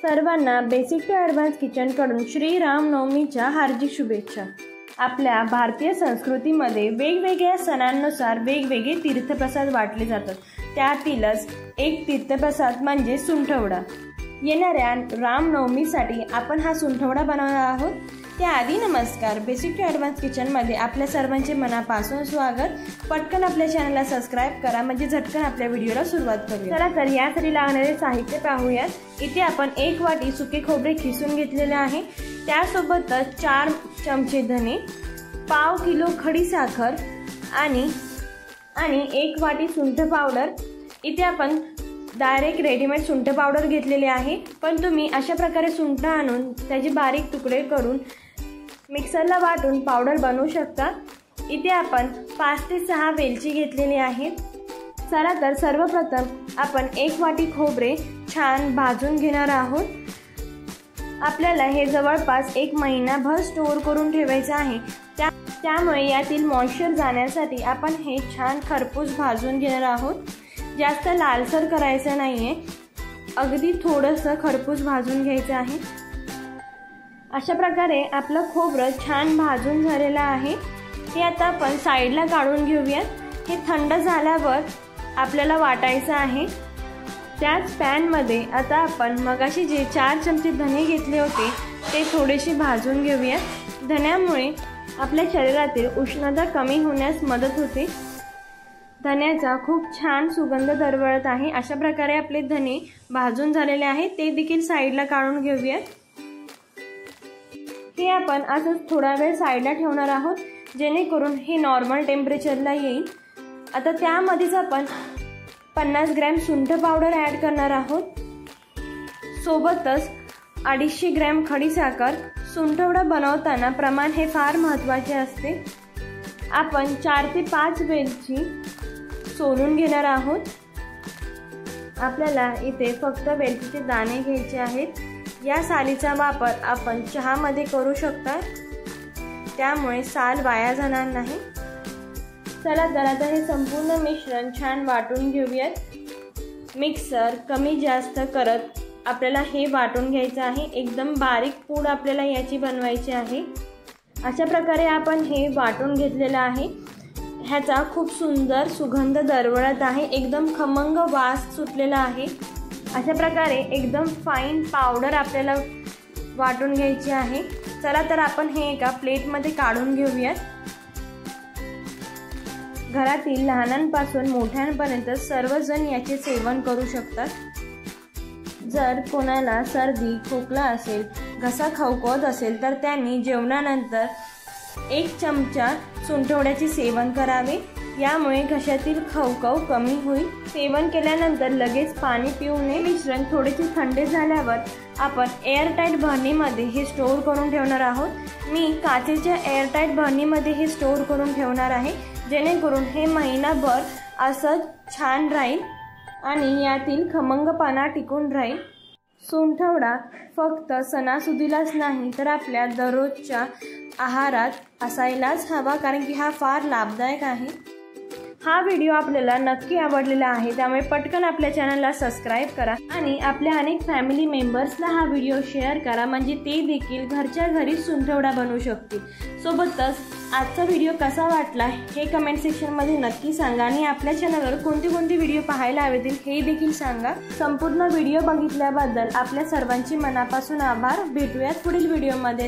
सर्वांना basic to advance किचनकडून Shri रामनवमीच्या हार्दिक शुभेच्छा। आपल्या भारतीय संस्कृतीमध्ये वेगवेगळ्या सणांनुसार वेगवेगळे तीर्थप्रसाद वाटले जातात। त्यातीलच एक तीर्थप्रसाद म्हणजे सुंठवडा। येणाऱ्या रामनवमीसाठी आपण हा सुंठवडा बनवणार आहोत। त्याआधी नमस्कार, बेसिक टू ॲडव्हान्स किचनमध्ये आपल्या सर्वांचे मनापासून स्वागत। पटकन आपल्या चॅनलला सबस्क्राइब करा, म्हणजे झटकन आपल्या व्हिडिओला सुरुवात करूया। चला तर यासाठी लागणारे साहित्य पाहूयात। इथे आपण 1 वाटी सुके खोबरे खिसून घेतलेले आहे, त्यासोबतच 4 चमचे धने, पाव किलो खडी साखर आणि 1 वाटी सुंठ पावडर। इथे आपण डायरेक्ट रेडीमेड सुंठ पावडर घेतलेले आहे, पण तुम्ही अशा प्रकारे सुंठ आणून त्याचे बारीक तुकडे करून मिक्सरला वाटून पावडर बनवू शकता। इथे आपण 5 ते 6 वेलची घेतलेली आहे। चला तर सर्वप्रथम आपण 1 वाटी खोबरे छान भाजून घेणार आहोत। आपल्याला हे जवळपास 1 महिनाभर स्टोअर करून ठेवायचे आहे, त्यामुळे यातील मॉइश्चर जाण्यासाठी आपण हे छान खरपूस भाजून घेणार आहोत। जास्त लालसर करायचं नाहीये, अगदी थोडंसं खरपूस भाजून घ्यायचं आहे। अशा प्रकारे आपलं खोबरं छान भाजून झालेलं आहे। हे आता आपण साईडला काढून घेऊयात। हे थंड झाल्यावर आपल्याला वाटायचं आहे। त्याच पॅनमध्ये आता आपण मगाशी जे 4 चमचे धने घेतले होते ते थोडेसे भाजून घेऊयात। धन्यामुळे आपल्या शरीरातील उष्णता कमी होण्यास मदत होते। धन्याचा खूप छान सुगंध दरवळत आहे। अशा प्रकारे आपले धने भाजून झालेले आहेत, ते देखील साईडला काढून घेऊयात। हे आपण असंच थोडा वेळ साईडला ठेवणार आहोत, जेणेकरून हे नॉर्मल टेम्परेचरला येईल। आता त्यामध्येच आपण 50 ग्रॅम सुंठ पावडर ॲड करणार आहोत, सोबतच 250 ग्रॅम खडी साखर। सुंठवडा बनवताना प्रमाण हे फार महत्त्वाचे असते। आपण 4 ते 5 वेलची सोलून घेणार आहोत। आपल्याला इथे फक्त वेलचीचे दाणे घ्यायचे आहेत। या सालीचा वापर आपण चहामध्ये करू शकता, त्यामुळे साल वाया जाणार नाही। चला तर आता हे संपूर्ण मिश्रण छान वाटून घेऊयात। मिक्सर कमी जास्त करत आपल्याला हे वाटून घ्यायचं आहे। एकदम बारीक पूड आपल्याला याची बनवायची आहे। अशा प्रकारे आपण हे वाटून घेतलेलं आहे। ह्याचा खूप सुंदर सुगंध दरवळत आहे, एकदम खमंग वास सुटलेला आहे। अशा प्रकारे एकदम फाईन पावडर आपल्याला वाटून घ्यायची आहे। चला तर आपण हे एका प्लेटमध्ये काढून घेऊयात। घरातील लहानांपासून मोठ्यांपर्यंत सर्वजण याचे सेवन करू शकतात। जर कोणाला सर्दी खोकला असेल, घसा खवखवत असेल, तर त्यांनी जेवणानंतर 1 चमचा सुंठवड्याचे सेवन करावे। यामुळे घशातील खवखव कमी होईल। सेवन केल्यानंतर लगेच पाणी पिऊ नये। मिश्रण थोडेसे थंड झाल्यावर आपण एअरटाईट भरणीमध्ये हे स्टोअर करून ठेवणार आहोत। मी काचेच्या एअरटाईट भरणीमध्ये हे स्टोअर करून ठेवणार आहे, जेणेकरून हे महिनाभर असं छान राहील आणि यातील खमंगपणा टिकून राहील। सुंठवडा फक्त सणासुदीलाच नाही, तर आपल्या दररोजच्या आहारात असायलाच हवा, कारण की हा फार लाभदायक आहे। हा व्हिडिओ आपल्याला नक्की आवडलेला आहे, त्यामुळे पटकन आपल्या चॅनलला सबस्क्राइब करा आणि आपल्या अनेक फॅमिली मेंबर्सला हा व्हिडिओ शेअर करा, म्हणजे ते देखील घरच्या घरी सुंठवडा बनवू शकतील। सोबतच आजचा व्हिडिओ कसा वाटला हे कमेंट सेक्शनमध्ये नक्की सांगा आणि आपल्या चॅनलवर कोणते व्हिडिओ पाहायला हवेतील हे देखील सांगा। संपूर्ण व्हिडिओ बघितल्याबद्दल आपल्या सर्वांचे मनापासून आभार। भेटूयात पुढील व्हिडिओमध्ये।